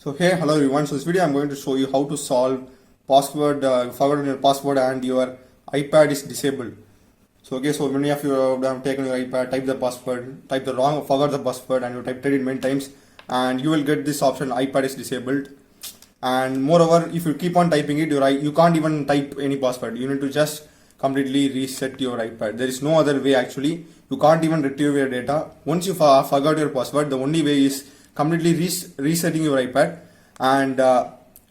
So hey, hello everyone. So this video I'm going to show you how to solve password, forgotten your password and your iPad is disabled. So okay, so many of you have taken your iPad, type the password, type the wrong, forgot the password, and you typed it many times, and you will get this option: iPad is disabled. And moreover, if you keep on typing it, you can't even type any password. You need to just completely reset your iPad. There is no other way actually. You can't even retrieve your data. Once you forgot your password, the only way is completely resetting your iPad. And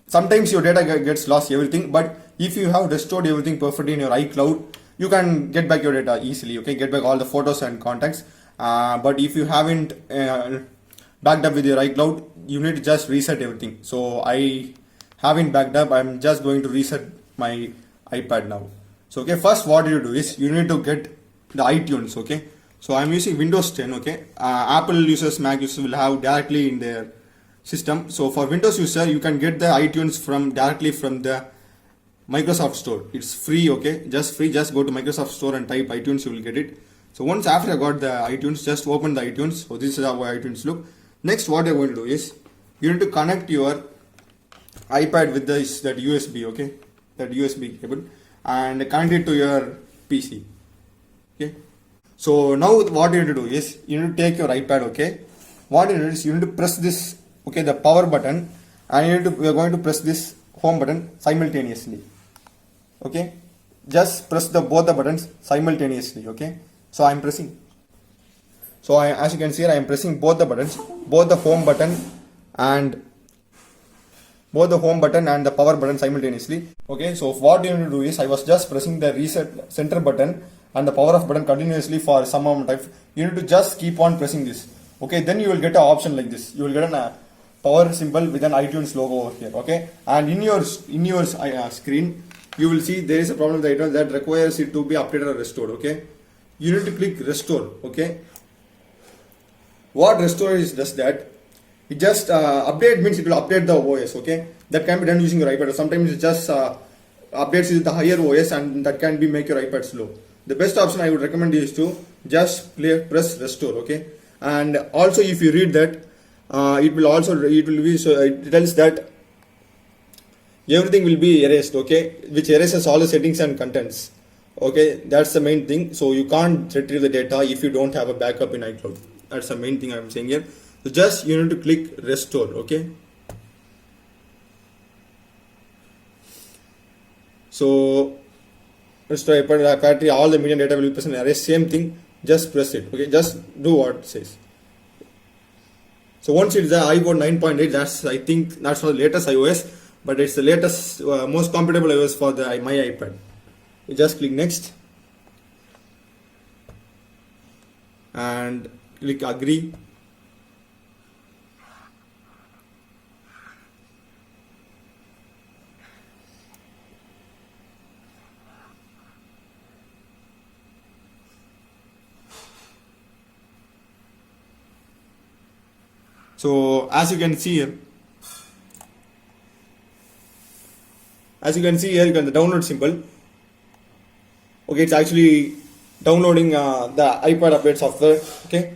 sometimes your data gets lost, everything. But if you have restored everything perfectly in your iCloud, you can get back your data easily. Okay, get back all the photos and contacts. But if you haven't backed up with your iCloud, you need to just reset everything. So I haven't backed up. I'm just going to reset my iPad now. So okay, first what you do is you need to get the iTunes. Okay, so I'm using Windows 10. Okay, Apple users, Mac users will have directly in their system. So for Windows user, you can get the iTunes from directly from the Microsoft Store. It's free. Okay, just free. Just go to Microsoft Store and type iTunes. You will get it. So once after I got the iTunes, just open the iTunes. So this is how iTunes look. Next, what you're going to do is you need to connect your iPad with that USB. Okay, that USB cable, and connect it to your PC. Okay. So now what you need to do is you need to take your iPad. Okay. What you need is you need to press this. Okay, the power button, and we are going to press this home button simultaneously. Okay. Just press both the buttons simultaneously. Okay. So I'm pressing. So as you can see here, I am pressing both the buttons, both the home button and the power button simultaneously. Okay, so what you need to do is I was just pressing the reset center button and the power off button continuously for some amount of time. You need to just keep on pressing this. Okay, then you will get an option like this. You will get a power symbol with an iTunes logo over here. Okay, and in your screen, you will see there is a problem with the iTunes that requires it to be updated or restored. Okay, you need to click restore. Okay. What restore is just that it just update means it will update the OS. Okay, that can be done using your iPad. Sometimes it just updates with the higher OS, and that can be make your iPad slow. The best option I would recommend is to just press restore. Okay, and also if you read that it tells that everything will be erased. Okay, which erases all the settings and contents. Okay, that's the main thing. So you can't retrieve the data if you don't have a backup in iCloud. That's the main thing I'm saying here. So just you need to click restore. Okay, so restore battery, all the media data will be present erase. Same thing, just press it. Okay, just do what it says. So once it's the iPhone 9.8, I think that's not the latest iOS, but it's the latest most compatible iOS for my iPad. You just click next and click agree. So as you can see here, you can the download symbol. Okay, it's actually downloading the iPad update software. Okay,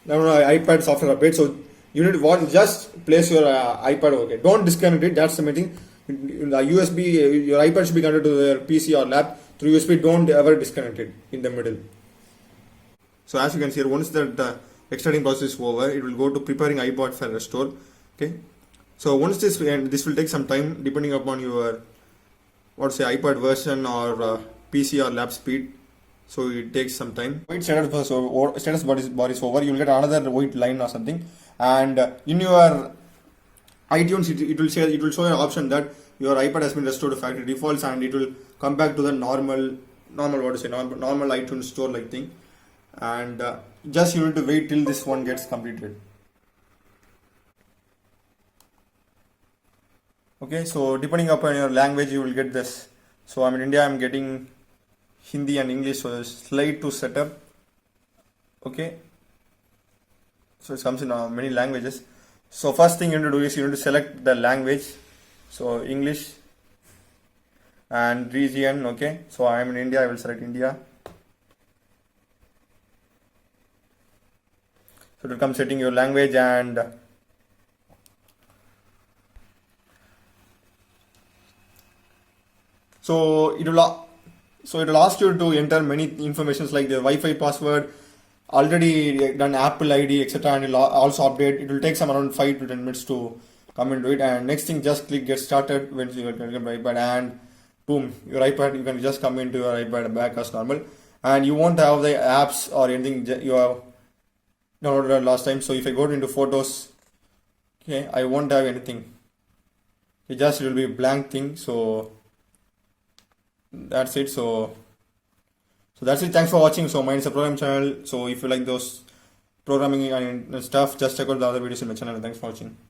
download iPad software update. So you need to just place your iPad. Okay, don't disconnect it. That's the main thing. The USB, your iPad should be connected to your PC or lap through USB. Don't ever disconnect it in the middle. So as you can see here, once the extracting process is over, it will go to preparing iPad for restore. Okay. So once this will take some time depending upon your iPad version or PC or lap speed. So it takes some time. White status bar is over. You will get another white line or something, and in your iTunes it will show an option that your iPad has been restored to factory defaults, and it will come back to the normal iTunes store like thing. And just you need to wait till this one gets completed. Okay, so depending upon your language you will get this. So I'm in India, I'm getting Hindi and English, so slide to setup. Okay, so it comes in many languages. So first thing you need to do is you need to select the language. So English and region. Okay, so I'm in India, I will select India. So it will come setting your language, and so it will ask you to enter many informations like the Wi-Fi password, already done Apple ID, etc. And it will also update. It will take some around 5 to 10 minutes to come into it. And next thing, just click get started when you get your iPad, and boom, your iPad, you can just come into your iPad back as normal, and you won't have the apps or anything you have downloaded last time. So if I go into photos, okay, I won't have anything. It just will be a blank thing. So that's it. So that's it. Thanks for watching. So mine is a program channel. So if you like those programming and stuff, just check out the other videos in my channel. Thanks for watching.